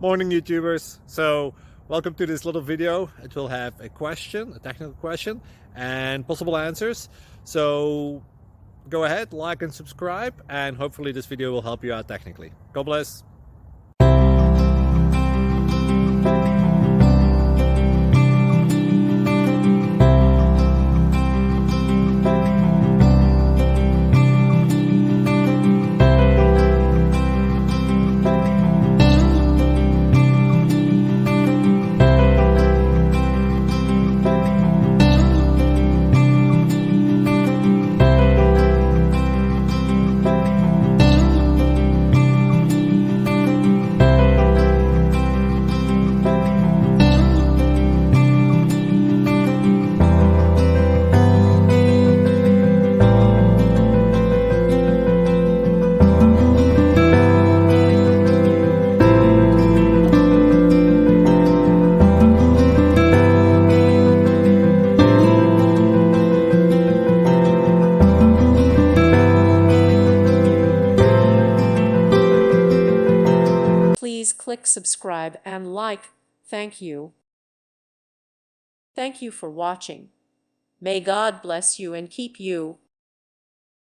Morning YouTubers. So welcome to this little video. It will have a question, a technical question, and possible answers. So go ahead, like and subscribe, and hopefully this video will help you out technically. God bless. Please click subscribe and like. Thank you. Thank you for watching. May God bless you and keep you.